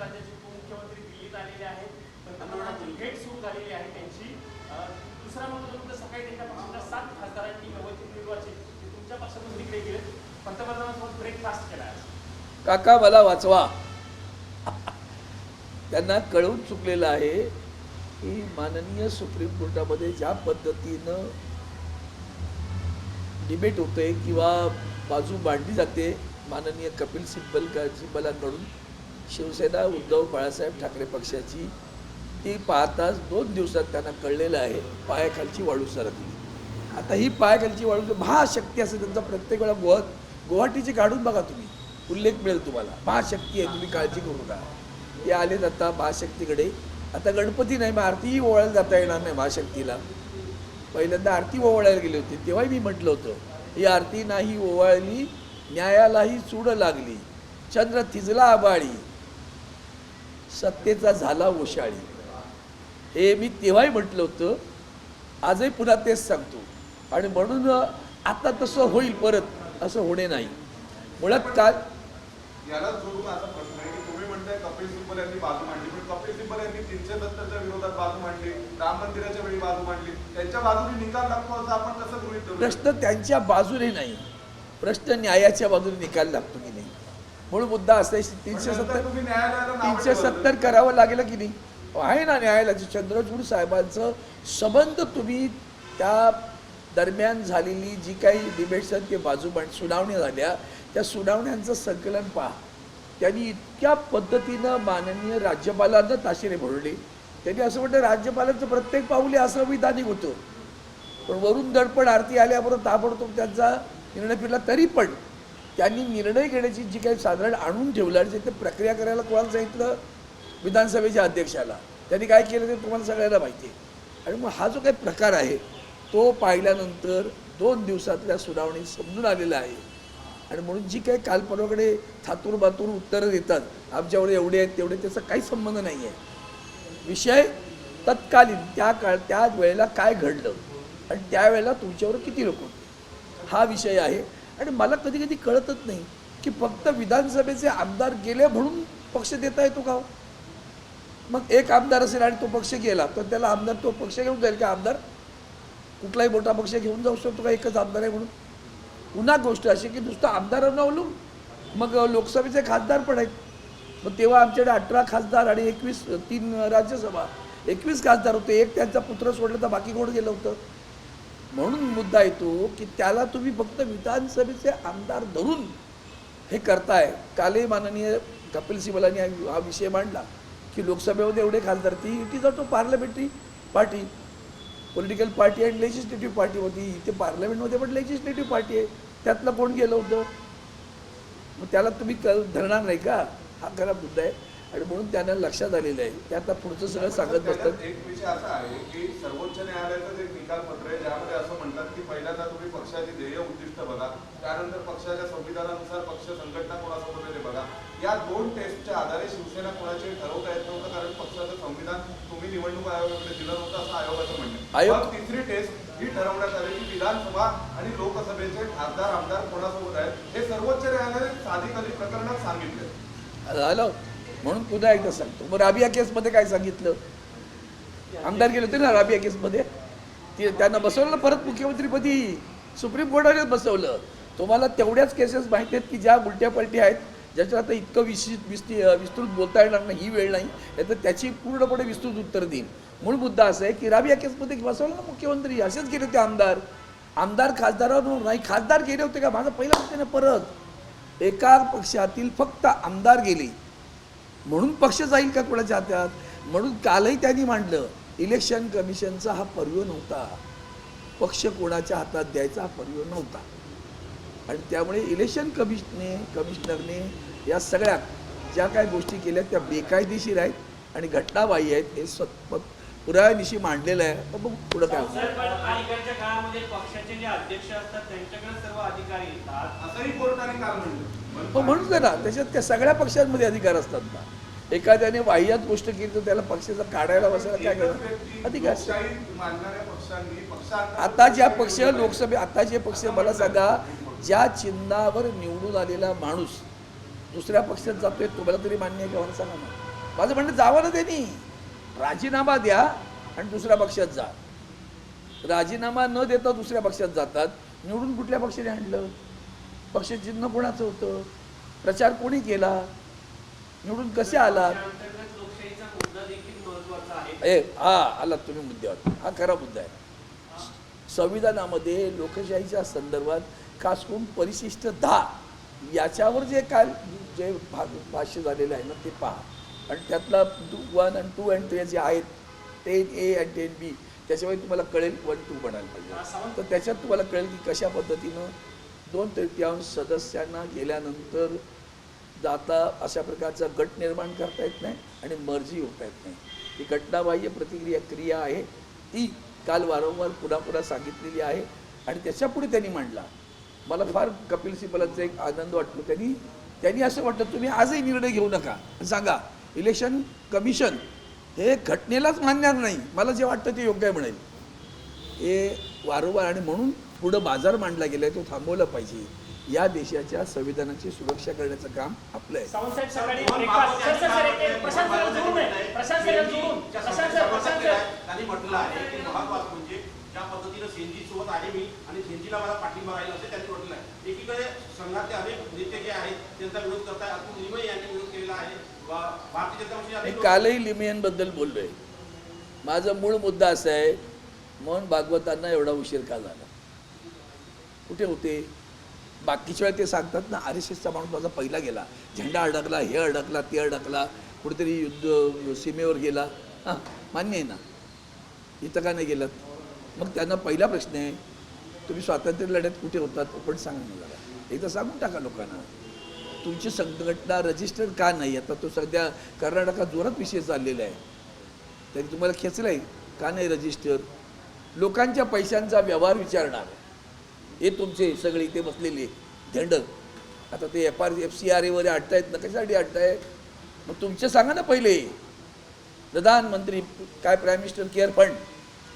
राज्याचे उपमुख्यमंत्री दिल्लीत आलेले आहेत. पंतप्रधानांची भेट सुरू झालेली आहे त्यांची. दुसरा मुद्दा सकाळी त्यांच्या पक्षाच्या 7 खासदारांनी नवनिर्वाचित निर्वाचित तुमच्या पक्षातून तिकडे गेले, पंतप्रधानांसोबत ब्रेकफास्ट केला. काका मला वाचवा. त्यांना कळून चुकलेलं आहे की माननीय सुप्रीम कोर्टामध्ये ज्या पद्धतीनं डिबेट होते किंवा बाजू मांडली जाते माननीय कपिल सिब्बलांकडून शिवसेना उद्धव बाळासाहेब ठाकरे पक्षाची, ती पाहताच 2 दिवसात त्यांना कळलेलं आहे पायाखालची वाळू सरकली. आता ही पायाखालची वाळू महाशक्ती असं त्यांचा प्रत्येक वेळा गुवाहाटीची काढून बघा तुम्ही, उल्लेख मिळेल तुम्हाला. महाशक्ती आहे, तुम्ही काळजी करू नका. ते आलेत आता महाशक्तीकडे. आता गणपती नाही, मग आरतीही ओवाळायला जाता येणार नाही महाशक्तीला. पहिल्यांदा आरती ओवाळायला गेली होती तेव्हाही मी म्हटलं होतं, ही आरती नाही ओवाळली न्यायालाही चूड लागली, चंद्र थिजला आबाळी, सत्तेचा झाला ओशाळी. हे मी तेव्हाही म्हटलं होतं, आजही पुन्हा तेच सांगतो. आणि म्हणून आता तसं होईल परत, असं होणे नाही. मुळात काय याला जोडून असा प्रश्न आहे की तुम्ही म्हणताय कपिल सिब्बल यांनी बाजू मांडली, पण कपिल सिब्बल यांनी 370च्या विरोधात बाजू मांडली, राम मंदिराच्या वेळी बाजू मांडली, त्यांच्या बाजूने निकाल लागतो असं आपण कसं गृहीत धरू? प्रश्न त्यांच्या बाजूने नाही, प्रश्न न्यायाच्या बाजूने निकाल लागतो की नाही. म्हणून मुद्दा असा आहे 370 करावं लागेल की नाही. आहे ना न्यायालयाचं चंद्रचूड साहेबांचं संबंध. तुम्ही त्या दरम्यान झालेली जी काही डिबेट्स आहेत ते बाजू सुनावण्या झाल्या, त्या सुनावण्यांचं संकलन पहा. त्यांनी इतक्या पद्धतीनं माननीय राज्यपालांना ताशेरे भरले. त्यांनी असं म्हटलं राज्यपालांचं प्रत्येक पाऊले असंविधानिक होतं, पण वरून दडपण आरती आल्याबरोबर ताबडतोब त्यांचा निर्णय फिरला. तरी पण त्यांनी निर्णय घेण्याची जी काही साधारण आणून ठेवलं आणि ते प्रक्रिया करायला कोणाला सांगितलं? विधानसभेच्या अध्यक्षाला. त्यांनी काय केलं ते तुम्हाला सगळ्यांना माहिती आहे. आणि मग हा जो काही प्रकार आहे तो पाहिल्यानंतर 2 दिवसातल्या सुनावणी समजून आलेला आहे. आणि म्हणून जी काही काल परवाकडे थातूर बातूर उत्तरं देतात आमच्यावर एवढे आहेत तेवढे, त्याचा काही संबंध नाही आहे. विषय तत्कालीन त्या वेळेला काय घडलं आणि त्यावेळेला तुमच्यावर किती लोक होते, हा विषय आहे. आणि मला कधी कधी कळतच नाही की फक्त विधानसभेचे आमदार गेले म्हणून पक्ष देता येतो का? मग एक आमदार असेल आणि तो पक्ष गेला तर त्याला आमदार तो पक्ष घेऊन जाईल का? आमदार कुठलाही मोठा पक्ष घेऊन जाऊ शकतो का एकच आमदार आहे म्हणून? पुन्हा गोष्ट अशी की नुसतं आमदारांना अवलंबून मग लोकसभेचे खासदार पण आहेत. मग तेव्हा आमच्याकडे 18 खासदार आणि 3 राज्यसभा, 21 खासदार होते. एक त्यांचा पुत्र सोडला तर बाकी कोण गेलं होतं? म्हणून मुद्दा येतो की त्याला तुम्ही फक्त विधानसभेचे आमदार धरून हे करताय. कालही माननीय कपिल सिब्बलांनी हा विषय मांडला की लोकसभेमध्ये एवढे खासदार, ती it is also parliamentary party, political party आणि लेजिस्लेटिव्ह पार्टी होती. इथे पार्लमेंटमध्ये पण लेजिस्लेटिव्ह पार्टी आहे, त्यातलं कोण गेलं होतं? मग त्याला तुम्ही धरणार नाही का? हा खरा मुद्दा आहे. आणि म्हणून त्यांना लक्षात आलेलं आहे ते आता पुढचं सगळं सांगत बसतात. एक विषय असा आहे की सर्वोच्च न्यायालयाचं एक निकाल पत्र आहे ज्यामध्ये असं म्हणतात की पहिल्यांदा तुम्ही पक्षाची ध्येय उद्दिष्ट बघा, त्यानंतर पक्षाच्या संविधानानुसार पक्ष संघटना कोणासोबत आहे बघा. या 2 टेस्टच्या आधारे शिवसेना कोणाचे ठरवता येत नव्हतं, कारण पक्षाचं संविधान तुम्ही निवडणूक आयोगाकडे दिलं नव्हतं असं आयोगाचं म्हणणं आहे. मग तिसरी टेस्ट ही ठरवण्यात आली की विधानसभा आणि लोकसभेचे खासदार आमदार कोणासोबत आहेत हे सर्वोच्च न्यायालयाने साधिक प्रकरणात सांगितलं झालं. म्हणून पुन्हा एकदा सांगतो, मग राबिया केसमध्ये काय सांगितलं? आमदार गेले होते ना राबिया केसमध्ये, त्यांना बसवलं परत मुख्यमंत्रीपदी, सुप्रीम कोर्टाने बसवलं. तुम्हाला तेवढ्याच केसेस माहिती आहेत की ज्या उलट्या पलटी आहेत, ज्याच्यात आता इतकं विस्तृत बोलता येणार नाही, ही वेळ नाही, तर त्याची पूर्णपणे विस्तृत उत्तर देईन. मूळ मुद्दा असा आहे की राबिया केसमध्ये बसवलं ना मुख्यमंत्री, असेच गेले होते आमदार खासदारावर नाही. खासदार गेले होते का? माझं पहिलं होते ना. परत एका पक्षातील फक्त आमदार गेले म्हणून पक्ष जाईल का कोणाच्या हातात? म्हणून कालही त्यांनी मांडलं इलेक्शन कमिशनचा हा पर्याय नव्हता, पक्ष कोणाच्या हातात द्यायचा हा पर्याय नव्हता. आणि त्यामुळे इलेक्शन कमिशनरने या सगळ्या ज्या काही गोष्टी केल्या त्या बेकायदेशीर आहेत आणि घटनाबाह्य आहेत, हे पुराव्यानिशी मांडलेलं आहे. मग पुढं काय अलीकडच्या काळामध्ये पक्षाचे जे अध्यक्ष असतात त्यांच्याकडे सर्व अधिकारी येतात असंही कोर्टाने काल म्हणलं. म्हणून ना त्याच्यात त्या सगळ्या पक्षांमध्ये अधिकार असतात ना. एखाद्याने वाह्यात गोष्ट केली तर त्याला पक्षाचा काढायला बसायला काय करणार अधिकार? आता ज्या पक्ष आता जे पक्ष मला सांगा, ज्या चिन्हावर निवडून आलेला माणूस दुसऱ्या पक्षात जातोय तुम्हाला तरी मान्य आहे का? सांगा ना. माझं म्हणणं जावं ना त्यांनी, राजीनामा द्या आणि दुसऱ्या पक्षात जा. राजीनामा न देता दुसऱ्या पक्षात जातात. निवडून कुठल्या पक्षाने आणलं? पक्ष चिन्ह कोणाचं होतं? प्रचार कोणी केला? निवडून कसे आलात? लोकशाहीचा मुद्दा देखील महत्त्वाचा आहे. हा आलात तुम्ही मुद्द्यावर. हा खरा मुद्दा आहे. संविधानामध्ये लोकशाहीच्या संदर्भात खास करून परिशिष्ट 10 याच्यावर जे काल जे भाष्य झालेलं आहे ना ते पहा. आणि त्यातला 1 and 2 and 3 जे आहेत 10A and 10B त्याच्यामुळे तुम्हाला कळेल 1-2 म्हणायला पाहिजे. तर त्याच्यात तुम्हाला कळेल की कशा पद्धतीनं 2/3 सदस्यांना गेल्यानंतर जाता अशा प्रकारचा गट निर्माण करता येत नाही आणि मर्जी होता येत नाही. ही घटनाबाह्य क्रिया आहे. ती काल वारंवार पुन्हा सांगितलेली आहे आणि त्याच्यापुढे त्यांनी मांडला. मला फार कपिल सिब्बलांचा एक आनंद वाटतो. त्यांनी असं वाटतं तुम्ही आजही निर्णय घेऊ नका, सांगा इलेक्शन कमिशन हे घटनेलाच मानणार नाही. मला जे वाटतं ते योग्य आहे म्हणेल. हे वारंवार आणि म्हणून पुढं बाजार मांडला गेला आहे, तो थांबवला पाहिजे. या देशाच्या संविधानाची सुरक्षा करण्याचं काम आपलं आहे. सावंतसाहेब सकाळी त्यांनी म्हटलं आहे की महत्वाचं म्हणजे ज्या पद्धतीनं सेंजी सोबत आहे मी आणि सेंजीला मला पाठिंबा राहील असं त्यांनी म्हटलं आहे. एकीकडे संघातले अनेक नेते जे आहेत त्यांचा विरोध करताय. अतुल लिमये यांनी विरोध केलेला आहे. भारतीय जनता पक्षाचे मी कालही लिमियनबद्दल बोललोय. माझा मूळ मुद्दा असा आहे, मोहन भागवतांना एवढा उशीर का झाला? कुठे होते? बाकीच्या वेळेला ते सांगतात ना RSSचा माणूस माझा पहिला गेला, झेंडा अडकला, हे अडकला, ते अडकला, कुठेतरी युद्ध सीमेवर गेला. हां मान्य आहे ना, इथं का नाही गेलात? मग त्यांना पहिला प्रश्न आहे तुम्ही स्वातंत्र्य लढ्यात कुठे होतात? पण सांगा ना जरा, एकदा सांगून टाका लोकांना. तुमची संघटना रजिस्टर का नाही? आता तो सध्या कर्नाटकात जोरात विषय चाललेला आहे. तरी तुम्हाला खेचलं आहे का नाही रजिस्टर? लोकांच्या पैशांचा व्यवहार विचारणार हे तुमचे सगळे इथे बसलेले झेंड. आता ते FCRA वगैरे अडतायत ना, कशासाठी अडताय? मग तुमचे सांगा ना पहिले. प्रधानमंत्री काय prime minister care fund,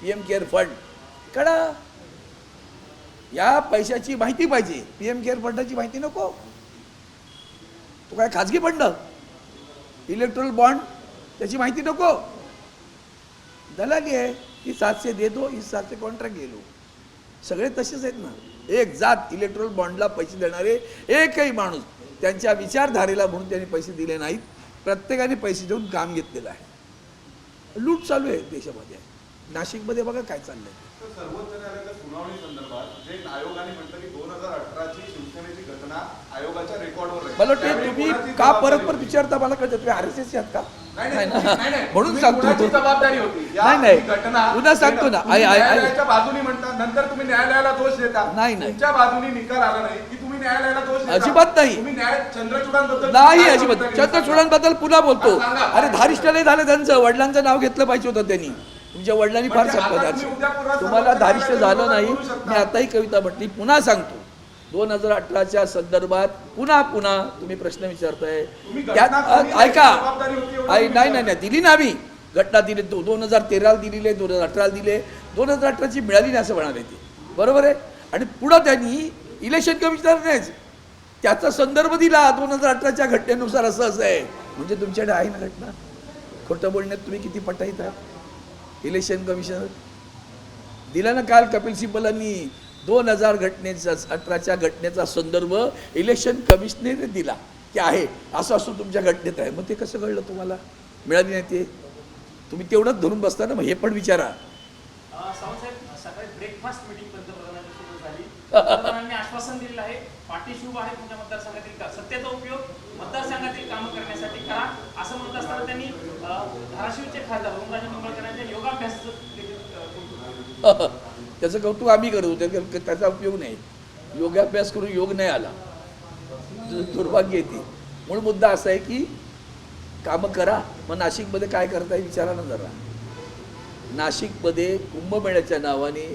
PM care fund काढा. या पैशाची माहिती पाहिजे. PM केअर फंडाची माहिती नको. तो काय खाजगी फंड? इलेक्ट्रल बॉन्ड त्याची माहिती नको. दलाली आहे की 700 दे दो, इस 700 कॉन्ट्रॅक्ट गेलो. सगळे तसेच आहेत ना. एक जात इलेक्ट्रल बॉन्डला पैसे देणारे एकही माणूस त्यांच्या विचारधारेला म्हणून त्यांनी पैसे दिले नाहीत. प्रत्येकाने पैसे देऊन काम घेतलेलं आहे. लूट चालू आहे देशामध्ये. नाशिकमध्ये बघा काय चाललंय. तर सर्वोच्च न्यायालयाच्या सुनावणी संदर्भात जे आयोगाने म्हटलं की 2018ची शिवसेनेची घटना आयोगाच्या रेकॉर्डवर आहे. मला वाटतं तुम्ही का परत विचारता? मला कळतं तुम्ही RSS आहात का? नाही ना, म्हणून सांगतो तो. जबाबदारी होती. नाही पुन्हा सांगतो ना, न्यायालयाच्या बाजूने म्हणता, नंतर तुम्ही न्यायालयाला दोष देता. नाही तुमच्या बाजूने निकाल आला नाही की तुम्ही न्यायालयाला दोष देता. अजिबात नाही. तुम्ही चंद्रचूडांबद्दल नाही अजिबात. चंद्रचूडांबद्दल पुन्हा बोलतो. अरे धारिष्ट नाही झालं त्यांचं. वडिलांचं नाव घेतलं पाहिजे होतं त्यांनी. तुमच्या वडिलांनी फार संपदा. तुम्हाला धारिष्ट झालं नाही. मी आताही कविता म्हटली, पुन्हा सांगतो 2018च्या संदर्भात पुन्हा तुम्ही प्रश्न विचारताय. त्यात ऐका, नाही दिली ना आम्ही. घटना दिली 2013ला दिलेली आहे, 2018ला दिले. 2018ची मिळाली नाही असं म्हणाले ते. बरोबर आहे. आणि पुढं त्यांनी इलेक्शन कमिशनर नाहीच त्याचा संदर्भ दिला 2018च्या घटनेनुसार असं आहे. म्हणजे तुमच्याकडे आहे ना घटना. खोटं बोलण्यात तुम्ही किती पटाईत आहात. इलेक्शन कमिशनर दिला ना काल कपिल सिब्बलांनी 2018च्या घटनेचा संदर्भ इलेक्शन कमिशनरने दिला की आहे असं तुमच्या घटनेत आहे. मग ते कसं कळलं तुम्हाला? मिळाली नाही ते. तुम्ही तेवढंच धरून बसता ना. मग हे पण विचारा. सावंतसाहेब सकाळी ब्रेकफास्ट मीटिंग पंतप्रधानांची सुरू झाली. पंतप्रधानांनी आश्वासन दिलेलं आहे पाठीशी आहे तुमच्या मतदारसंघातील का सत्तेचा उपयोग मतदारसंघातील कामं करण्यासाठी करा असं म्हणत असताना त्यांनी धाराशिवचे खासदार ओमराजे निंबाळकर यांच्या योगाभ्यासाचं देखील त्याचं कौतुक आम्ही करू. त्याचा उपयोग नाही. योगाभ्यास करून योग नाही आला. दुर्भाग्य येते. मूळ मुद्दा असा आहे की कामं करा. मग नाशिकमध्ये काय करताय विचारा ना जरा. नाशिकमध्ये कुंभमेळ्याच्या नावाने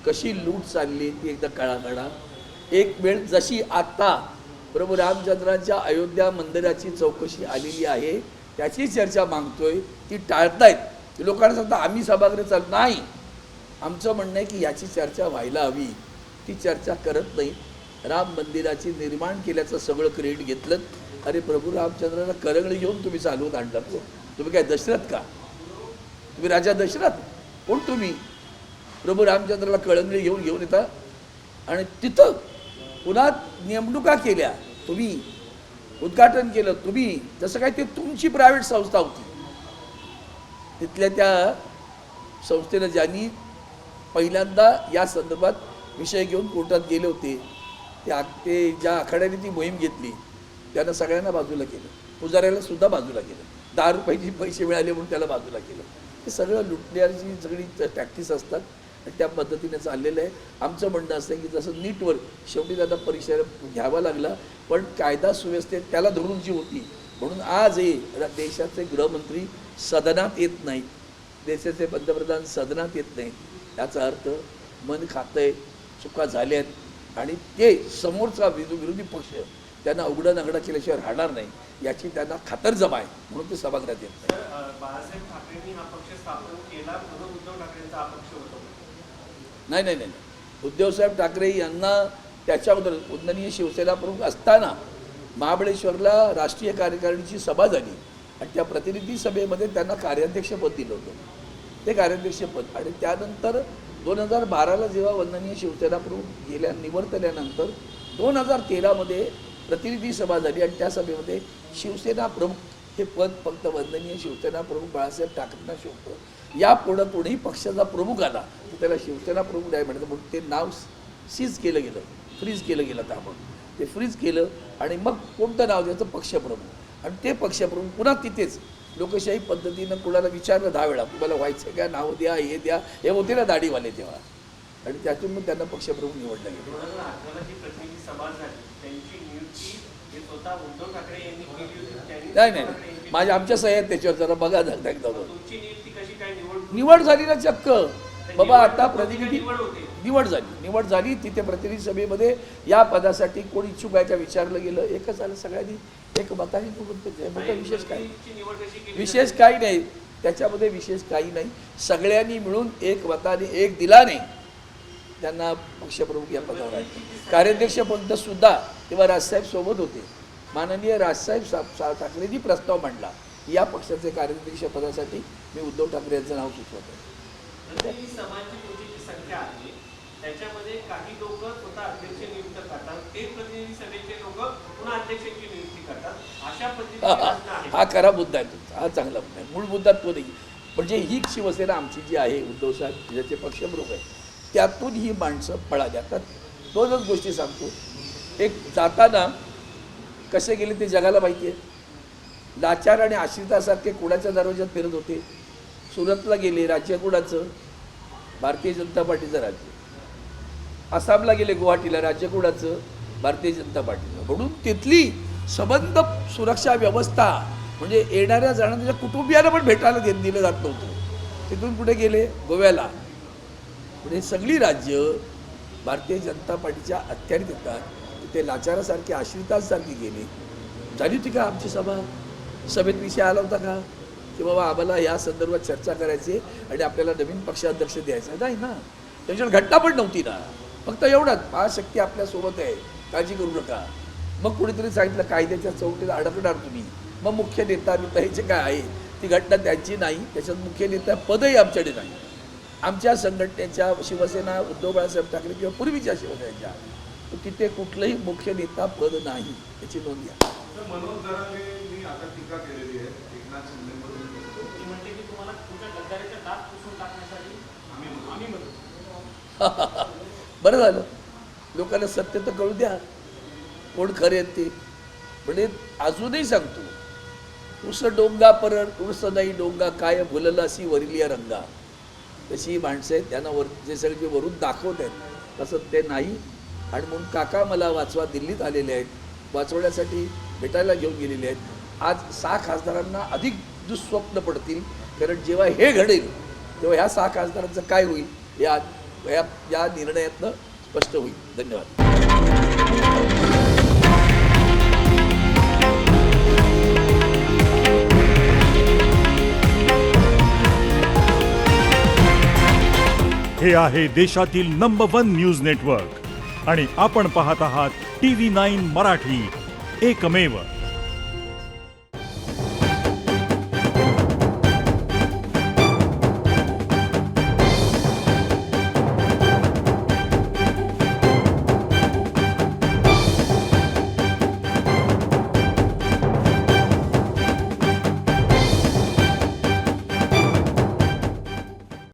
कशी लूट चालली ती एकदा काढा. एक वेळ जशी आत्ता प्रभू रामचंद्रांच्या अयोध्या मंदिराची चौकशी आलेली आहे त्याची चर्चा मागतोय, ती टाळतायत. लोकांना सांगता आम्ही सभागृह चालत नाही. आमचं म्हणणं आहे की याची चर्चा व्हायला हवी. ती चर्चा करत नाही. राम मंदिराची निर्माण केल्याचं सगळं क्रेडिट घेतलं अरे प्रभू रामचंद्राला करंगळी घेऊन तुम्ही चालवत आणलात हो. तुम्ही काय दशरथ का? तुम्ही राजा दशरथ? कोण तुम्ही? प्रभू रामचंद्राला कळंगळी घेऊन येता आणि तिथं पुन्हा नेमणुका केल्या तुम्ही, उद्घाटन केलं तुम्ही, जसं काय ते तुमची प्रायव्हेट संस्था होती. तिथल्या त्या संस्थेनं ज्यांनी पहिल्यांदा या संदर्भात विषय घेऊन कोर्टात गेले होते, ते ज्या आखाड्याने ती मोहीम घेतली त्यानं सगळ्यांना बाजूला केलं, पुजाऱ्याला सुद्धा बाजूला केलं, 10 रुपयाचे पैसे मिळाले म्हणून त्याला बाजूला केलं. हे सगळं लुटण्याची सगळी प्रॅक्टिस असतात आणि त्या पद्धतीने चाललेलं आहे. आमचं म्हणणं असं की जसं नीटवर शेवटी त्यांना परीक्षा घ्यावा लागला, पण कायदा सुव्यवस्थेत त्याला धरून जी होती म्हणून आज हे देशाचे गृहमंत्री सदनात येत नाहीत, देशाचे पंतप्रधान सदनात येत नाहीत. याचा अर्थ मन खातंय, चुका झाल्या आहेत आणि ते समोरचा विरोधी पक्ष त्यांना उघडं नगडं केल्याशिवाय राहणार नाही याची त्यांना खातरजमा आहे, म्हणून ते सभागृहात येत नाही. बाळासाहेब ठाकरेंनी हा पक्ष स्थापन केला, म्हणून उद्धव ठाकरेंचा हा पक्ष होता. नाही. उद्धवसाहेब ठाकरे यांना त्याच्या अगोदर वंदनीय शिवसेना प्रमुख असताना महाबळेश्वरला राष्ट्रीय कार्यकारिणीची सभा झाली आणि त्या प्रतिनिधी सभेमध्ये त्यांना कार्याध्यक्षपद दिलं होतं. ते कार्याध्यक्षपद आणि त्यानंतर 2012ला जेव्हा वंदनीय शिवसेना प्रमुख निवर्तल्यानंतर 2013मध्ये प्रतिनिधी सभा झाली आणि त्या सभेमध्ये शिवसेना प्रमुख हे पद फक्त वंदनीय शिवसेना प्रमुख बाळासाहेब ठाकरेंना शोधतं. यापुढं कोणीही पक्षाचा प्रमुख आला तर त्याला शिवसेना प्रमुख नाही म्हणतं, म्हणून ते नाव सीज केलं गेलं, फ्रीज केलं गेलं. तर आपण ते फ्रीज केलं आणि मग कोणतं नाव द्यायचं? पक्षप्रमुख. आणि ते पक्षप्रमुख पुन्हा तिथेच लोकशाही पद्धतीनं कोणाला विचारलं 10 वेळा तुम्हाला व्हायचं आहे का, नाव द्या, हे द्या, हे होते ना दाढीवाले तेव्हा, आणि त्यातून मग त्यांना पक्षप्रमुख निवडलं गेलं. 2018ला जी प्रतिनिधी सभा झाली त्यांची नियुक्ती हे स्वतः उद्धव ठाकरे यांनी केली होती. नाही माझ्या आमच्या सह्या आहेत त्याच्यावर, जरा बघा एकदा. तुमची नियुक्ती कशी काय निवड झाली ना चक्क बाबा. आता प्रतिनिधी निवड झाली तिथे प्रतिनिधी सभेमध्ये या पदासाठी कोण इच्छुक आहे का विचारलं गेलं, एकच आलं, सगळ्यांनी एक मताने मोठं विशेष काही नाही त्याच्यामध्ये, विशेष काही नाही. सगळ्यांनी मिळून एक मताने एक दिलाने त्यांना पक्षप्रमुख या पदावर आहे. कार्याध्यक्षपद सुद्धा तेव्हा राजसाहेब सोबत होते. माननीय राजसाहेब ठाकरेंनी प्रस्ताव मांडला या पक्षाचे कार्याध्यक्ष पदासाठी मी उद्धव ठाकरे यांचं नाव सुचवतो. प्रतिनिधी सभाची तुमची जी संख्या आहे त्याच्यामध्ये काही लोक स्वतः अध्यक्ष नियुक्त करतात, ते प्रतिनिधी सभेचे लोक पुन्हा अध्यक्षांची नियुक्ती करतात. अशा पद्धतीने हा खरा मुद्दा आहे तुमचा, हा चांगला मुद्दा आहे. मूळ मुद्दा तो नाही. म्हणजे ही शिवसेना आमची जी आहे, उद्धव साहेब ज्याचे पक्षप्रमुख आहे, त्यातून ही माणसं पळाली. आता 2च गोष्टी सांगतो. एक, जाताना कसे गेले ते जगाला माहिती आहे. लाचार आणि आश्रितासारखे कुणाच्या दरवाज्यात फिरत होते. सुरतला गेले, राज्य कुणाचं? भारतीय जनता पार्टीचं राज्य. आसामला गेले, गुवाहाटीला, राज्य कुणाचं? भारतीय जनता पार्टीचं. म्हणून तिथली संबंध सुरक्षा व्यवस्था म्हणजे येणाऱ्या जाणाऱ्या कुटुंबियांना पण भेटायला दिलं जात नव्हतं. तिथून कुठे गेले? गोव्याला. म्हणजे सगळी राज्य भारतीय जनता पार्टीच्या अखत्यारीत येतात. तिथे लाचारासारखी आश्रितांसारखी गेली. झाली होती का आमची सभा? सभेत विषय आला होता का की बाबा आम्हाला या संदर्भात चर्चा करायची आणि आपल्याला नवीन पक्षाध्यक्ष द्यायचा? नाही ना, त्याच्यावर घटना पण नव्हती ना. फक्त एवढंच, महाशक्ती आपल्यासोबत आहे, काळजी करू नका. मग कुणीतरी सांगितलं कायद्याच्या चौकटीत अडकणार तुम्ही. मग मुख्य नेता ह्याचे काय आहे, ती घटना त्यांची नाही. त्याच्यात मुख्य नेता पदही आमच्याकडे नाही. आमच्या संघटनेच्या शिवसेना उद्धव बाळासाहेब ठाकरे किंवा पूर्वीच्या शिवसेनेच्या तिथे कुठलंही मुख्य नेता पद नाही, याची नोंद घ्या. मनोज जरांगेंनी आता टीका केलेली आहे एकनाथ शिंदेबद्दल. ती म्हणते की तुम्हाला तुमच्या गद्दारीचा दात पुसून टाकण्यासाठी आम्ही म्हणतो. बरं झालं, लोकांना सत्य तर कळू द्या कोण खरे आहेत ते. म्हणजे अजूनही सांगतो, तुळस डोंगा परर तुळस नाही डोंगा काय भुललं अशी वरिलिया रंगा. तशी ही माणसं आहेत, त्यांना जे सगळे वरून दाखवत आहेत तसं ते नाही. आणि म्हणून काका मला वाचवा दिल्लीत आलेले आहेत, वाचवण्यासाठी भेटायला घेऊन गेलेले आहेत. आज 6 खासदारांना अधिक दुःस्वप्न पडतील, कारण जेव्हा हे घडेल तेव्हा ह्या 6 खासदारांचं काय होईल या निर्णयातनं स्पष्ट होईल. धन्यवाद. हे आहे देशातील नंबर 1 न्यूज नेटवर्क आणि आपण पाहत आहात TV9 मराठी, एकमेव.